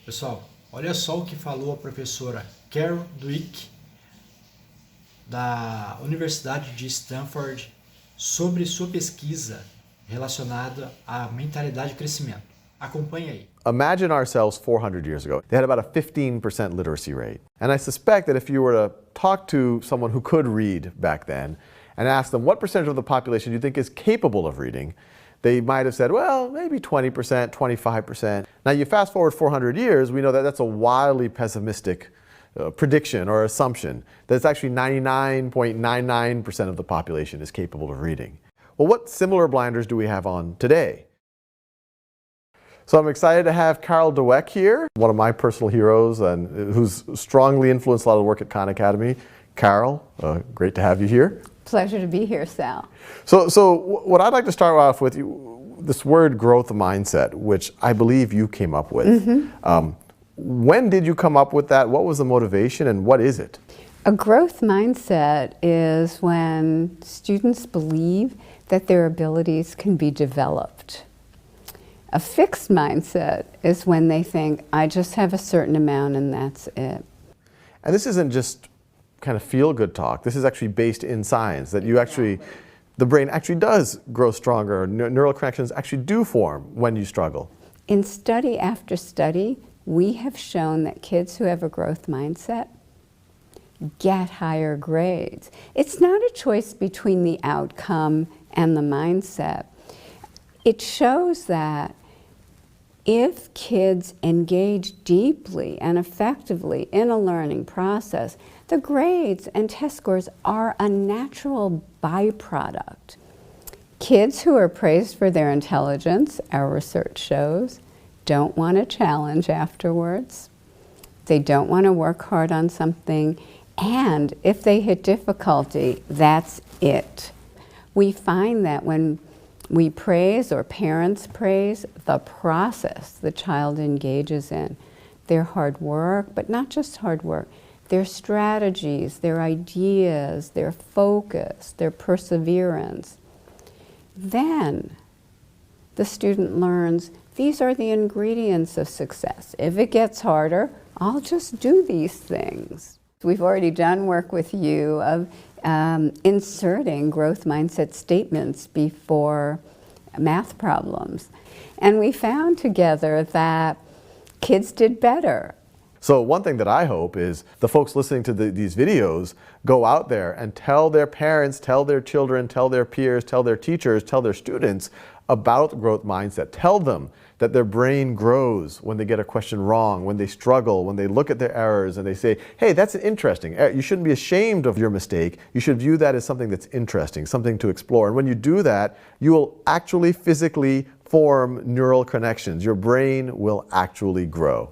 Pessoal, olha só o que falou a professora Carol Dweck da Universidade de Stanford sobre sua pesquisa relacionada à mentalidade de crescimento. Acompanhe aí. Imagine ourselves 400 years ago. They had about a 15% literacy rate. And I suspect that if you were to talk to someone who could read back then and ask them what percentage of the population do you think is capable of reading, they might have said, well, maybe 20%, 25%. Now you fast forward 400 years, we know that that's a wildly pessimistic prediction or assumption, that it's actually 99.99% of the population is capable of reading. Well, what similar blinders do we have on today? So I'm excited to have Carol Dweck here, one of my personal heroes and who's strongly influenced a lot of the work at Khan Academy. Carol, great to have you here. Pleasure to be here, Sal. So what I'd like to start off with, this word growth mindset, which I believe you came up with. Mm-hmm. When did you come up with that? What was the motivation and what is it? A growth mindset is when students believe that their abilities can be developed. A fixed mindset is when they think, I just have a certain amount and that's it. And this isn't just kind of feel-good talk. This is actually based in science, that you actually, the brain actually does grow stronger. Neural connections actually do form when you struggle. In study after study, we have shown that kids who have a growth mindset get higher grades. It's not a choice between the outcome and the mindset. It shows that if kids engage deeply and effectively in a learning process, the grades and test scores are a natural byproduct. Kids who are praised for their intelligence, our research shows, don't want a challenge afterwards. They don't want to work hard on something, and if they hit difficulty, that's it. We find that when we praise or parents praise the process the child engages in, their hard work, but not just hard work, their strategies, their ideas, their focus, their perseverance, then the student learns these are the ingredients of success. If it gets harder, I'll just do these things. We've already done work with you of inserting growth mindset statements before math problems. And we found together that kids did better. So one thing that I hope is the folks listening to these videos go out there and tell their parents, tell their children, tell their peers, tell their teachers, tell their students about growth mindset. Tell them that their brain grows when they get a question wrong, when they struggle, when they look at their errors and they say, hey, that's interesting. You shouldn't be ashamed of your mistake. You should view that as something that's interesting, something to explore. And when you do that, you will actually physically form neural connections. Your brain will actually grow.